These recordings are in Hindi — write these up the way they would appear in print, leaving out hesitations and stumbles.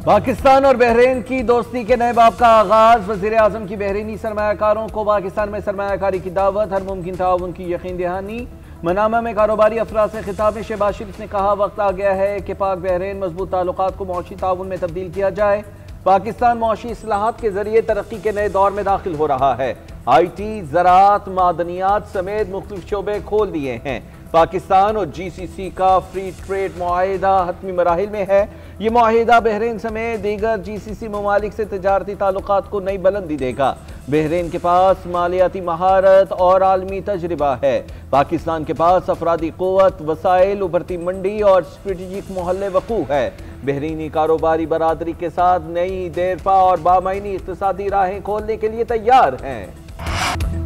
पाकिस्तान और बहरीन की दोस्ती के नए बाब का आगाज। वज़ीर आज़म की बहरीनी सरमायाकारों को पाकिस्तान में सरमायाकारी की दावत, हर मुमकिन ताउन की यकीन दहानी। मनामा में कारोबारी अफराद से खिताब में शहबाज शरीफ ने कहा, वक्त आ गया है कि पाक बहरीन मजबूत ताल्लुकात को मौशी ताउन में तब्दील किया जाए। पाकिस्तान मौशी इस्लाहात के जरिए तरक्की के नए दौर में दाखिल हो रहा है। IT, ज़राअत, मादनियात समेत मुख्तलिफ शोबे खोल दिए हैं। पाकिस्तान और GCC का फ्री ट्रेड मुआहिदा हतमी मराहिल में है। ये मुआहिदा बहरीन समेत दीगर GCC ममालिक से तजारती ताल्लुकात को नई बुलंदी देगा। बहरीन के पास मालियाती महारत और आलमी तजर्बा है। पाकिस्तान के पास अफरादी क़ुव्वत, वसाइल, उभरती मंडी और स्ट्रेटेजिक मोहल्ले वक़ू है। बहरीनी कारोबारी बरादरी के साथ नई, देरपा और बामायनी इक़्तिसादी राहें खोलने के लिए तैयार हैं।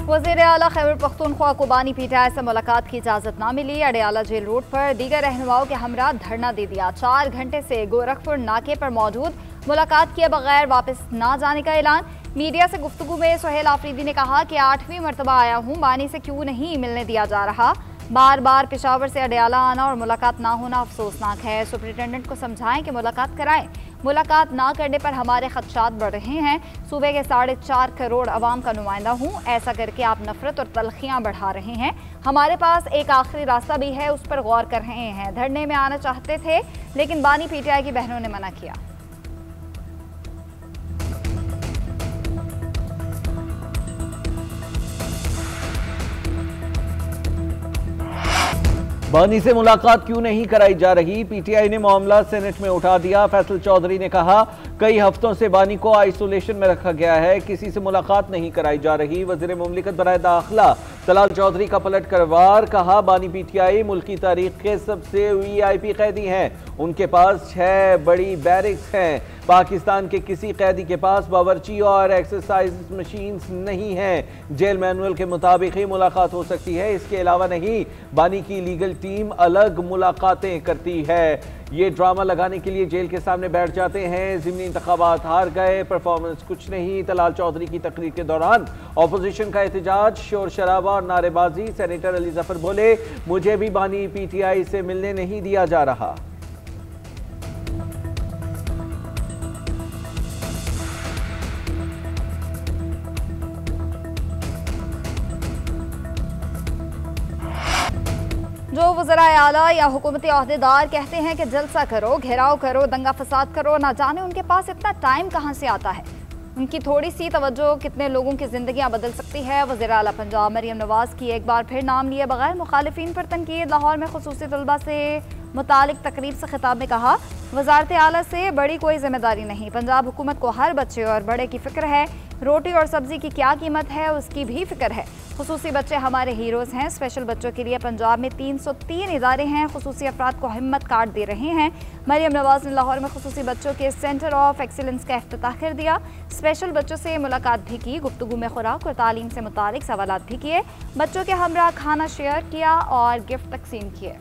वज़ीर आला खैबर पख्तूनख्वा को बानी PTI से मुलाकात की इजाज़त न मिली। अडयाला जेल रोड पर दीगर रहनुमाओं के हमरा धरना दे दिया। 4 घंटे से गोरखपुर नाके पर मौजूद, मुलाकात किए बगैर वापस न जाने का ऐलान। मीडिया से गुफ्तगू में सुहेल आफरीदी ने कहा कि 8वीं मरतबा आया हूँ, बानी से क्यों नहीं मिलने दिया जा रहा। बार बार पेशावर से अडयाला आना और मुलाकात ना होना अफसोसनाक है। सुपरिटेंडेंट को समझाएं कि मुलाकात कराएं। मुलाकात ना करने पर हमारे खदशात बढ़ रहे हैं। सूबे के 4.5 करोड़ अवाम का नुमाइंदा हूँ, ऐसा करके आप नफरत और तलखियाँ बढ़ा रहे हैं। हमारे पास एक आखिरी रास्ता भी है, उस पर गौर कर रहे हैं। धरने में आना चाहते थे लेकिन बानी PTI की बहनों ने मना किया। बानी से मुलाकात क्यों नहीं कराई जा रही? PTI ने मामला सेनेट में उठा दिया। फैसल चौधरी ने कहा, कई हफ्तों से बानी को आइसोलेशन में रखा गया है, किसी से मुलाकात नहीं कराई जा रही। वज़ीर मुमलिकत बराए दाखिला तलाल चौधरी का पलट कर वार। कहा, बानी PTI मुल्क की तारीख के सबसे VIP कैदी हैं। उनके पास 6 बड़ी बैरिक्स हैं। पाकिस्तान के किसी कैदी के पास बावर्ची और एक्सरसाइज मशीन्स नहीं हैं। जेल मैनुअल के मुताबिक ही मुलाकात हो सकती है, इसके अलावा नहीं। बानी की लीगल टीम अलग मुलाकातें करती है। ये ड्रामा लगाने के लिए जेल के सामने बैठ जाते हैं। ज़िमनी इंतखाबात हार गए, परफॉर्मेंस कुछ नहीं। तलाल चौधरी की तकरीर के दौरान ऑपोजिशन का एहतजाज, शोर शराबा और नारेबाजी। सेनेटर अली जफर बोले, मुझे भी बानी PTI से मिलने नहीं दिया जा रहा। जो वज़राए आला या हुकूमती अहदेदार कहते हैं कि जलसा करो, घेराव करो, दंगा फसाद करो, ना जाने उनके पास इतना टाइम कहाँ से आता है। उनकी थोड़ी सी तवज्जो कितने लोगों की जिंदगियां बदल सकती है। वज़ीर आला पंजाब मरियम नवाज़ की एक बार फिर नाम लिए बगैर मुखालिफिन पर तनकीद। लाहौर में खुसूसी तलबा से मुतालिक तकरीब से खिताब में कहा, वज़ारत आला से बड़ी कोई जिम्मेदारी नहीं। पंजाब हुकूमत को हर बच्चे और बड़े की फिक्र है। रोटी और सब्जी की क्या कीमत है उसकी भी फिक्र है। खुसूसी बच्चे हमारे हीरोज़ हैं। स्पेशल बच्चों के लिए पंजाब में 303 इदारे हैं। खुसूसी अफराद को हिम्मत कार्ड दे रहे हैं। मरियम नवाज़ ने लाहौर में खुसूसी बच्चों के सेंटर ऑफ एक्सीलेंस का इफ्तिताह कर दिया। स्पेशल बच्चों से मुलाकात भी की, गुफ्तगू में खुराक और तालीम से मुतालिक सवालात भी किए। बच्चों के हमरा खाना शेयर किया और गिफ्ट तकसीम किए।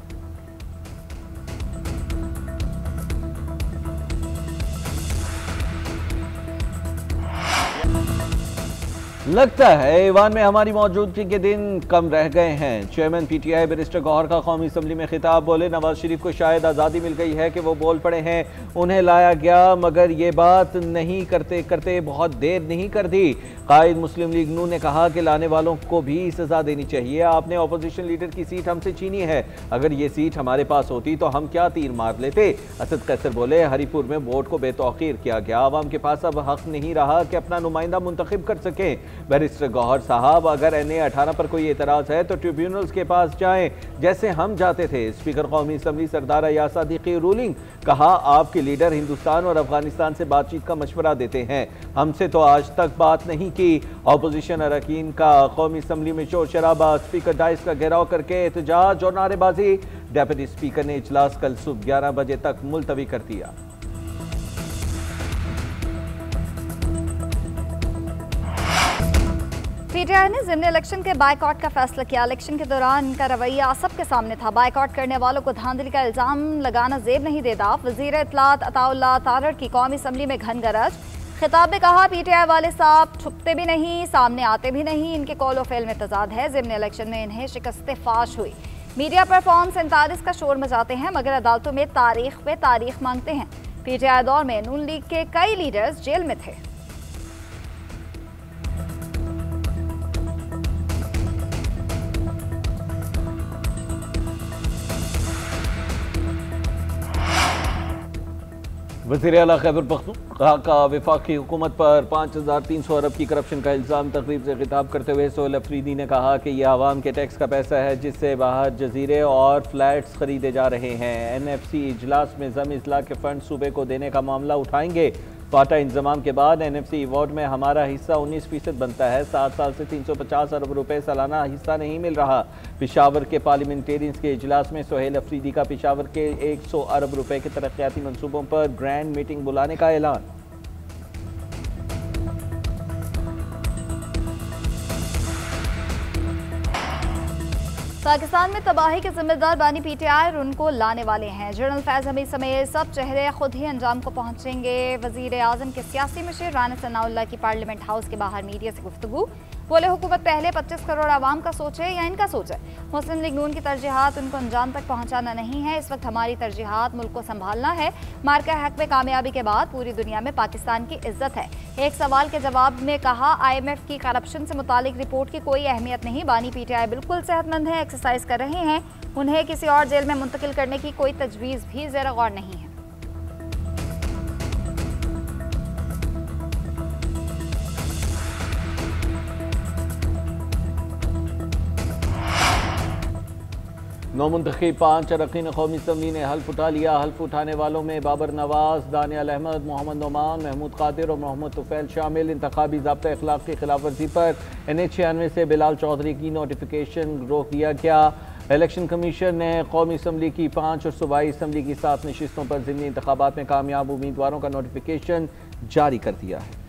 लगता है ईवान में हमारी मौजूदगी के दिन कम रह गए हैं। चेयरमैन PTI बैरिस्टर गौहर का कौमी असम्बली में खिताब। बोले, नवाज शरीफ को शायद आज़ादी मिल गई है कि वो बोल पड़े हैं, उन्हें लाया गया, मगर ये बात नहीं करते करते बहुत देर नहीं कर दी। कायद मुस्लिम लीग नून ने कहा कि लाने वालों को भी सजा देनी चाहिए। आपने अपोजिशन लीडर की सीट हमसे छीनी है, अगर ये सीट हमारे पास होती तो हम क्या तीर मार लेते। असद कैसर बोले, हरीपुर में वोट को बेतौकीर किया गया, आवाम के पास अब हक नहीं रहा कि अपना नुमाइंदा मुंतखब कर सकें। बैरिस्टर गौहर साहब, अगर NA 18 पर कोई एतराज़ है तो ट्रिब्यूनल्स के पास जाएं, जैसे हम जाते थे। स्पीकर कौमी असम्बली सरदार अयाज सादिकी रूलिंग। कहा, आपके लीडर हिंदुस्तान और अफगानिस्तान से बातचीत का मशवरा देते हैं, हमसे तो आज तक बात नहीं की। अपोजिशन अरकान का कौमी असम्बली में शोर शराबा, स्पीकर डाइस का घेराव करके एहतजाज और नारेबाजी। डेप्यूटी स्पीकर ने इजलास कल सुबह 11 बजे तक मुलतवी कर दिया। PTI ने ज़िमनी इलेक्शन के बायकॉट का फैसला किया। इलेक्शन के दौरान इनका रवैया सबके सामने था। बायकॉट करने वालों को धांधली का इल्जाम लगाना जेब नहीं देता। वज़ीर इत्तलात अताउल्लाह तारड़ की कौमी असम्बली में घन गरज। खिताब में कहा, PTI वाले साहब छुपते भी नहीं, सामने आते भी नहीं, इनके कौल व फेल में तजाद है। ज़िमनी इलेक्शन में इन्हें शिकस्त फाश हुई। मीडिया पर फॉर्म 47 का शोर मचाते हैं, मगर अदालतों में तारीख पे तारीख मांगते हैं। पीटीआई दौर में नून लीग के कई लीडर्स जेल में थे। वज़ीर आला खैबर पख्तूनख्वा का वफाकी हुकूमत पर 5300 अरब की करप्शन का इल्ज़ाम। तकरीब से खिताब करते हुए सोहेल अफरीदी ने कहा कि यह आवाम के टैक्स का पैसा है जिससे बाहर जजीरे और फ्लैट्स खरीदे जा रहे हैं। NFC इजलास में ज़म इजला के फंड सूबे को देने का मामला उठाएंगे। फाटा इंतजाम के बाद NFC अवार्ड में हमारा हिस्सा 19% बनता है। 7 साल से 350 अरब रुपए सालाना हिस्सा नहीं मिल रहा। पेशावर के पार्लियामेंटेरियंस के इजलास में सोहेल अफरीदी का पेशावर के 100 अरब रुपए के तरक्याती मंसूबों पर ग्रैंड मीटिंग बुलाने का ऐलान। पाकिस्तान में तबाही के जिम्मेदार बानी PTI और उनको लाने वाले हैं। जनरल फैज हमीद समेत सब चेहरे खुद ही अंजाम को पहुंचेंगे। वजीर आजम के सियासी मशीर राना सनाउल्लाह की पार्लियामेंट हाउस के बाहर मीडिया से गुफ्तगू। बोले हुकूमत पहले 25 करोड़ आवाम का सोचे या इनका सोचे। मुस्लिम लीग नून की तरजीहात उनको अंजाम तक पहुंचाना नहीं है। इस वक्त हमारी तरजीहात मुल्क को संभालना है। मार्का हक में कामयाबी के बाद पूरी दुनिया में पाकिस्तान की इज्जत है। एक सवाल के जवाब में कहा IMF की करप्शन से मुतालिक रिपोर्ट की कोई अहमियत नहीं। बानी PTI बिल्कुल सेहतमंद है, एक्सरसाइज कर रहे हैं। उन्हें किसी और जेल में मुंतकिल करने की कोई तजवीज़ भी ज़ेर गौर नहीं है। नौमुंतखब 5 अरकान कौमी असम्बली ने हल्फ उठा लिया। हल्फ उठाने वालों में बाबर नवाज, दानियाल अहमद, मोहम्मद नोमान, महमूद कादिर और मोहम्मद तुफैल शामिल। इंतखाबी ज़ाब्ता अखलाक की खिलाफवर्जी पर NH96 से बिलाल चौधरी की नोटिफिकेशन रोक दिया गया। इलेक्शन कमीशन ने कौमी असम्बली की 5 और सूबाई असम्बली की 7 नशिस्तों पर ज़िमनी इंतखाबात में कामयाब उम्मीदवारों का नोटिफिकेशन जारी कर दिया है।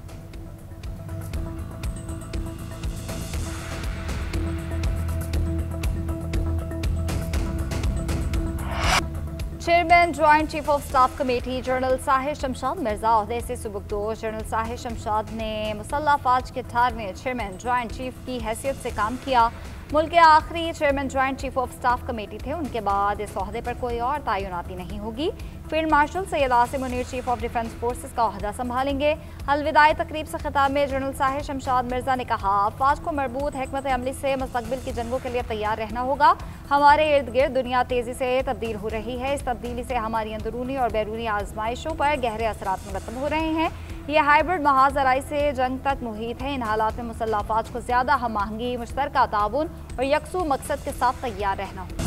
Chairman joint chief of staff committee general Sahir Shamshad Mirza ओहदे से सुबुकदोश। जनरल साहिर शमशाद ने मुसल्लह अफवाज के 18वें चेयरमैन ज्वाइंट चीफ की हैसियत से काम किया। मुल्क के आखिरी chairman joint chief of staff committee थे। उनके बाद इस ओहदे पर कोई और तयनाती नहीं होगी। Field marshal Syed Asim Munir chief of defence forces का ओहदा संभालेंगे। अलविदाई तकरीब से खिताब में जनरल साहिर शमशाद मिर्जा ने कहा, अफवाज को मरबूत हिकमत अमली से मुस्तकबिल की जंगों के लिए तैयार रहना होगा। हमारे इर्द गिर्द दुनिया तेजी से तब्दील हो रही है। इस तब्दीली से हमारी अंदरूनी और बैरूनी आजमाइशों पर गहरे असरात मुरतब हो रहे हैं। ये हाइब्रिड महाजराई से जंग तक मुहित है। इन हालात में मुसल्लह अफवाज को ज्यादा हम आहंगी, मुश्तरका ताउन और यकसू मकसद के साथ तैयार रहना होगा।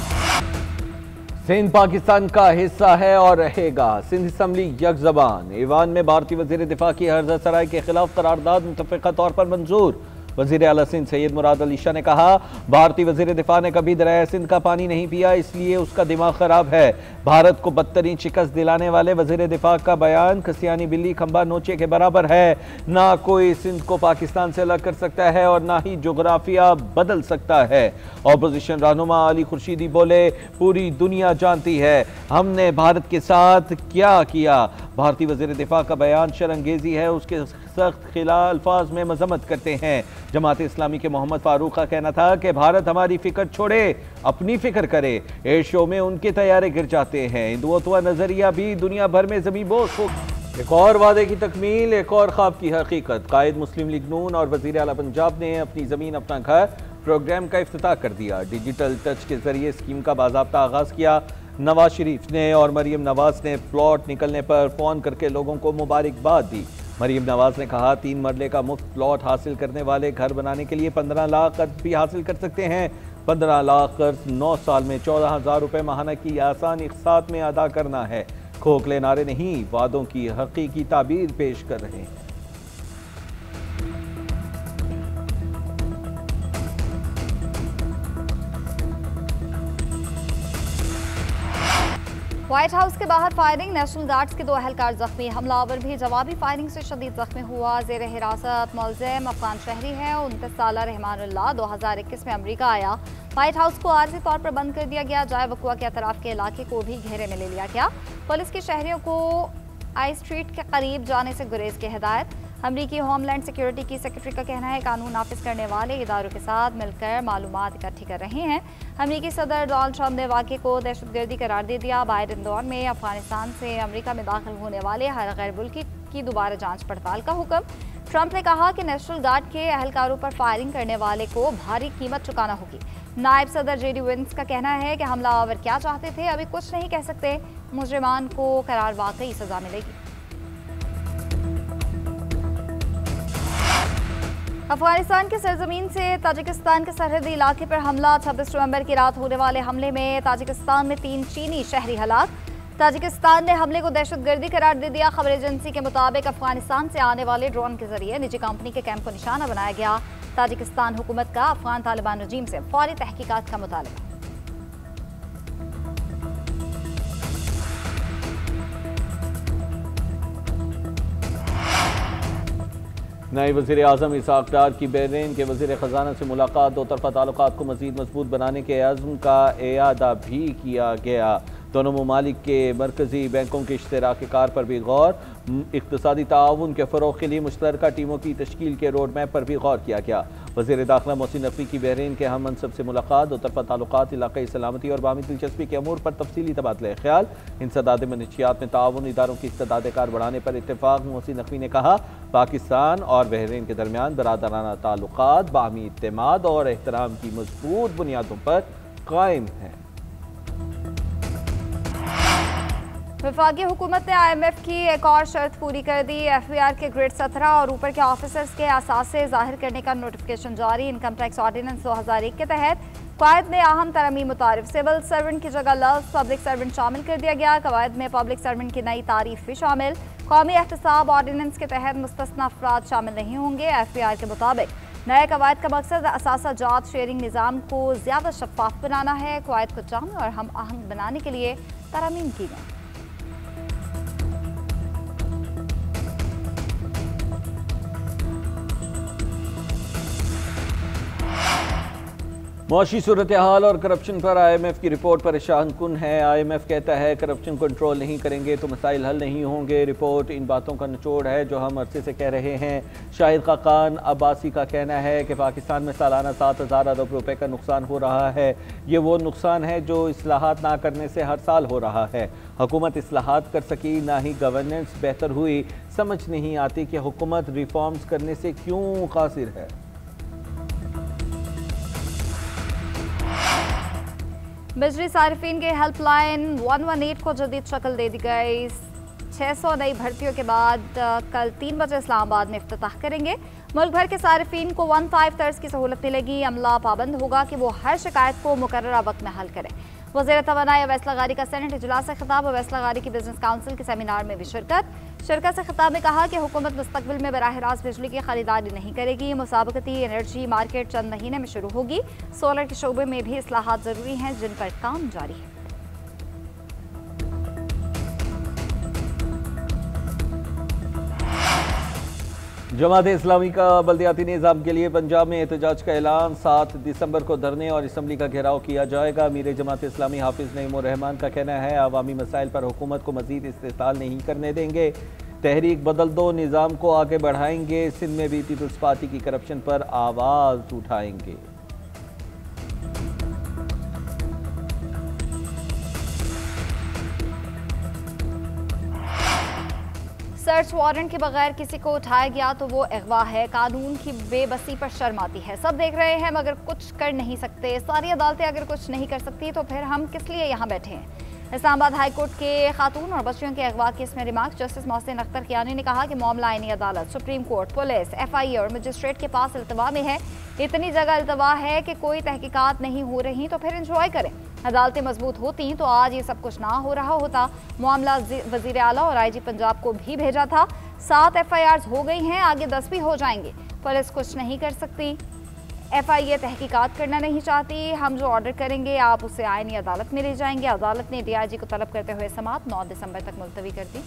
सिंध पाकिस्तान का हिस्सा है और रहेगा। सिंध असम्बली यक ज़बान। ईवान में भारतीय वज़ीर दिफा की हर्जा सराय के खिलाफ करारदाद मुतफ़िक़ा तौर पर मंजूर। वज़ीर आला सिंध सैयद मुराद अली शाह ने कहा, भारतीय वज़ीर दिफा ने कभी दरिया सिंध का पानी नहीं पिया, इसलिए उसका दिमाग खराब है। भारत को बदतरीन शिकस्त दिलाने वाले वज़ीर दिफा का बयान कसियानी बिल्ली खंबा नोचे के बराबर है। ना कोई सिंध को पाकिस्तान से अलग कर सकता है और ना ही जोग्राफिया बदल सकता है। ऑपोजिशन रहनुमा अली खुर्शीदी बोले, पूरी दुनिया जानती है हमने भारत के साथ क्या किया। भारतीय वज़ीर दिफा का बयान शर्मंगेज़ी है, उसके सख्त खिलाफ अल्फाज में मजम्मत करते हैं। जमात इस्लामी के मोहम्मद फारूक का कहना था कि भारत हमारी फिक्र छोड़े, अपनी फिक्र करे। एयर शो में उनके तैयारे गिर जाते हैं। हिंदुत्व नजरिया भी दुनिया भर में ज़मींबोस हो। एक और वादे की तकमील, एक और ख्वाब की हकीकत। कायद मुस्लिम लीग नून और वज़ीर आला पंजाब ने अपनी ज़मीन अपना घर प्रोग्राम का इफ्तिताह कर दिया। डिजिटल टच के जरिए स्कीम का बाज़ाब्ता आगाज़ किया। नवाज शरीफ ने और मरीम नवाज ने प्लॉट निकलने पर फ़ोन करके लोगों को मुबारकबाद दी। मरीम नवाज ने कहा, 3 मरले का मुफ्त प्लॉट हासिल करने वाले घर बनाने के लिए 15 लाख कर्ज भी हासिल कर सकते हैं। 15 लाख कर्ज 9 साल में 14,000 रुपये माहाना की आसान इक़सात में अदा करना है। खोखले नारे नहीं, वादों की हकीकी ताबीर पेश कर रहे हैं। व्हाइट हाउस के बाहर फायरिंग, नेशनल गार्ड्स के 2 अहलकार जख्मी। हमलावर भी जवाबी फायरिंग से शदीद जख्मी हुआ। जेर हिरासत मुलजिम अफगान शहरी है। 29 साल रहमानुल्लाह 2021 में अमरीका आया। व्हाइट हाउस को आर्जी तौर पर बंद कर दिया गया। जाए वकुआ के अतराफ के इलाके को भी घेरे में ले लिया गया। पुलिस की शहरियों को आई स्ट्रीट के करीब जाने से गुरेज की हिदायत। अमरीकी होमलैंड सिक्योरिटी की सेक्रेटरी का कहना है कानून नाफिज करने वाले इदारों के साथ मिलकर मालूमात इकट्ठी कर रहे हैं। अमरीकी सदर डोनाल्ड ट्रंप ने वाक़े को दहशतगर्दी करार दे दिया। बाइडेन दौर में अफगानिस्तान से अमरीका में दाखिल होने वाले हर गैर मुल्की की दोबारा जांच पड़ताल का हुक्म। ट्रंप ने कहा कि नेशनल गार्ड के एहलकारों पर फायरिंग करने वाले को भारी कीमत चुकाना होगी। नायब सदर जेडी विंस का कहना है कि हमलावर क्या चाहते थे अभी कुछ नहीं कह सकते, मुजरिमान को करार वाकई सजा मिलेगी। अफगानिस्तान की सरजमीन से ताजिकिस्तान के सरहदी इलाके पर हमला। 26 नवंबर की रात होने वाले हमले में ताजिकिस्तान में 3 चीनी शहरी हलाक। ताजिकिस्तान ने हमले को दहशतगर्दी करार दे दिया। खबर एजेंसी के मुताबिक अफगानिस्तान से आने वाले ड्रोन के जरिए निजी कंपनी के कैंप को निशाना बनाया गया। ताजिकिस्तान हुकूमत का अफगान तालिबान रजीम से फौरी तहकीकात का मुतालबा। नए वज़ीर आज़म इसहाक़ डार की बहरीन के वज़ीर ख़जाना से मुलाकात। दो तरफ़ा ताल्लुकात को मज़ीद मजबूत बनाने के अज़्म का एआदा भी किया गया। दोनों ममालिक के मरकज़ी बैंकों के इश्तराक कार पर भी गौर। इक़्तिसादी ताउन के फ़रोग़ के लिए मुश्तरका टीमों की तश्कील के रोड मैप पर भी गौर किया गया। वज़ीर दाखिला मोहसिन नकवी की बहरीन के हम मनसब से मुलाकात। दो तरफ़ा ताल्लुकात, इलाक़ाई सलामती और बामी दिलचस्पी के अमूर पर तफसीली तबादला ख्याल। इंसदाद मनशियात में ताउन, इदारों की इस्तेदाद कार बढ़ाने पर इत्तेफाक। मोहसिन नकवी ने कहा पाकिस्तान और बहरीन के दरमियान बरादराना ताल्लुकात बामी इत्तेमाद और एहतराम की मजबूत बुनियादों पर कायम हैं। वफाकी हुकूमत ने IMF की एक और शर्त पूरी कर दी। FBR के ग्रेड 17 और ऊपर के ऑफिसर्स के असासे जाहिर करने का नोटिफिकेशन जारी। इनकम टैक्स ऑर्डिनेंस 2001 के तहत कवायद में अहम तरमीम मुतारिफ। सिविल सर्वेंट की जगह लफ्ज़ पब्लिक सर्वेंट शामिल कर दिया गया। कवायद में पब्लिक सर्वेंट की नई तारीफ भी शामिल। कौमी एहतसाब ऑर्डिनेंस के तहत मुस्तस्ना अफराद शामिल नहीं होंगे। FBR के मुताबिक नए कवायद का मकसद असासा जात शेयरिंग निज़ाम को ज़्यादा शफाफ बनाना है। कवायद को जाम और हम आहंग बनाने के लिए तरमीम की गई। मुआशी सूरत हाल और करप्शन पर IMF की रिपोर्ट परेशान कुन है। IMF कहता है करप्शन कंट्रोल नहीं करेंगे तो मसाइल हल नहीं होंगे। रिपोर्ट इन बातों का निचोड़ है जो हम अरसे से कह रहे हैं। शाहिद खाकान अब्बासी का कहना है कि पाकिस्तान में सालाना 7,000 अरब रुपए का नुकसान हो रहा है। ये वो नुकसान है जो इस्लाहात ना करने से हर साल हो रहा है। हुकूमत इस्लाहात कर सकी ना ही गवर्नेंस बेहतर हुई। समझ नहीं आती कि हुकूमत रिफॉर्म्स करने से क्यों कासिर है। बिजली सारिफिन के हेल्पलाइन 118 को जदीद शक्ल दे दी गई। 600 नई भर्तियों के बाद कल 3 बजे इस्लामाबाद में इफ्तिताह करेंगे। मुल्क भर के सारिफिन को 15 तर्ज की सहूलत मिलेगी। अमला पाबंद होगा कि वो हर शिकायत को मुकर्ररा वक्त में हल करें। वज़ीर तवानाई अवैस लगारी का सेनेट इजलास से खिताब। अवैस लगारी की बिजनेस काउंसिल के सेमिनार में भी शिरकत से खिताब में कहा कि हुकूमत मुस्तकबिल में बराह रास्त बिजली की खरीदारी नहीं करेगी। मुसाबकती एनर्जी मार्केट चंद महीने में शुरू होगी। सोलर के शोबे में भी इस्लाहात जरूरी हैं जिन पर काम जारी है। जमात इस्लामी का बल्दियाती निज़ाम के लिए पंजाब में एहतजाज का ऐलान। 7 दिसंबर को धरने और असम्बली का घेराव किया जाएगा। अमीर जमात इस्लामी हाफिज नईमुर रहमान का कहना है अवामी मसाइल पर हुकूमत को मजीद इस्तेसाल नहीं करने देंगे। तहरीक बदल दो निज़ाम को आगे बढ़ाएंगे। सिंध में भी पीपल्स पार्टी की करप्शन पर आवाज़ उठाएंगे। सर्च वारंट के बगैर किसी को उठाया गया तो वो अगवा है। कानून की बेबसी पर शर्म आती है। सब देख रहे हैं मगर कुछ कर नहीं सकते। सारी अदालतें अगर कुछ नहीं कर सकती तो फिर हम किस लिए यहाँ बैठे हैं। इस्लामाबाद हाईकोर्ट के खातून और बच्चियों के अगवा केस में रिमार्क जस्टिस मोहसिन अख्तर कियानी ने कहा कि मामला आईनी अदालत, सुप्रीम कोर्ट, पुलिस, FIA और मजिस्ट्रेट के पास इल्तवा में है। इतनी जगह इल्तवा है कि कोई तहकीकात नहीं हो रही तो फिर इंजॉय करें। अदालतें मजबूत होती तो आज ये सब कुछ ना हो रहा होता। मामला वजीर आला और IG पंजाब को भी भेजा था। 7 FIRs हो गई हैं, आगे 10 भी हो जाएंगे। पुलिस कुछ नहीं कर सकती। FIA तहकीकात करना नहीं चाहती। हम जो ऑर्डर करेंगे आप उसे आईनी अदालत में ले जाएंगे। अदालत ने DIG को तलब करते हुए समाअत 9 दिसंबर तक मुलतवी कर दी।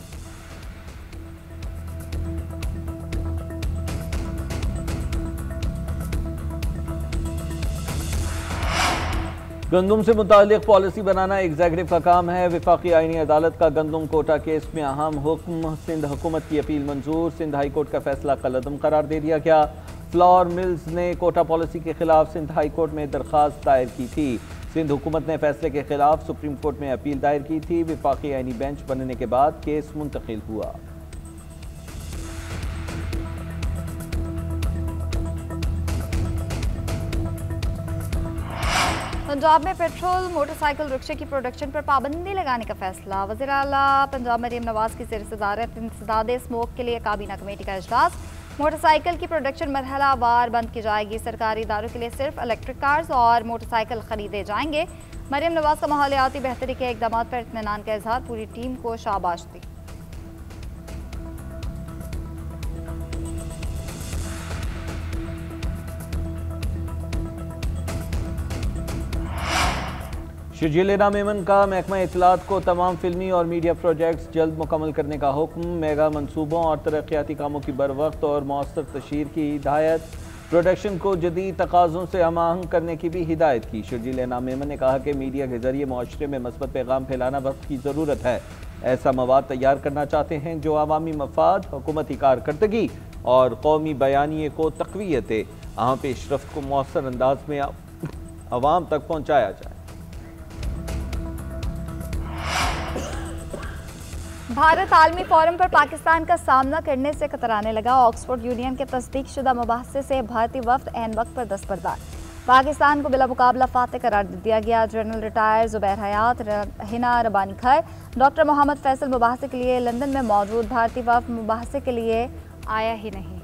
गंदुम से मुताल्लिक पॉलिसी बनाना एग्जीक्यूटिव का काम है। वफाकी आईनी अदालत का गंदुम कोटा केस में अहम हुक्म, सिंध हुकूमत की अपील मंजूर। सिंध हाई कोर्ट का फैसला कलअदम करार दे दिया गया। फ्लोर मिल्स ने कोटा पॉलिसी के खिलाफ सिंध हाई कोर्ट में दरख्वास्त दायर की थी। सिंध हुकूमत ने फैसले के खिलाफ सुप्रीम कोर्ट में अपील दायर की थी। वफाकी आईनी बेंच बनने के बाद केस मुंतकिल हुआ। पंजाब में पेट्रोल मोटरसाइकिल रिक्शे की प्रोडक्शन पर पाबंदी लगाने का फैसला। वज़ीर आला पंजाब मरियम नवाज की ज़ेर सदारत इंसदाद स्मोक के लिए काबीना कमेटी का इजलास। मोटरसाइकिल की प्रोडक्शन मरहला वार बंद की जाएगी। सरकारी इदारों के लिए सिर्फ इलेक्ट्रिक कार्स और मोटरसाइकिल खरीदे जाएंगे। मरियम नवाज का माहौलियाती बेहतरी के इकदाम पर इत्मीनान का इजहार, पूरी टीम को शाबाश दी। शर्जील मेमन का महकमा इत्तलात को तमाम फिल्मी और मीडिया प्रोजेक्ट्स जल्द मुकम्मल करने का हुक्म। मेगा मनसूबों और तरक्याती कामों की बरवक्त और मौसर तशहीर की हिदायत। प्रोडक्शन को जदीद तकाज़ों से हमाहंग करने की भी हिदायत की। शर्जील मेमन ने कहा कि मीडिया के जरिए मुआशरे में मस्बत पैगाम फैलाना वक्त की ज़रूरत है। ऐसा मवाद तैयार करना चाहते हैं जो अवामी मफाद, हुकूमती कारकर्दगी और कौमी बयानिए को तक़वियत दे। अहम पेशरफ्त को मौसर अंदाज में अवाम तक पहुँचाया जाए। भारत आलमी फोरम पर पाकिस्तान का सामना करने से कतराने लगा। ऑक्सफोर्ड यूनियन के तस्दीक शुदा मुबाहसे से भारतीय वफ्द ऐन वक्त पर दस्तबरदार। पाकिस्तान को बिला मुकाबला फातह करार दे दिया गया। जनरल रिटायर जुबैर हयात, हिना रबानी खैर, डॉक्टर मोहम्मद फैसल मुबाहसे के लिए लंदन में मौजूद। भारतीय वफ्द मुबाहसे के लिए आया ही नहीं।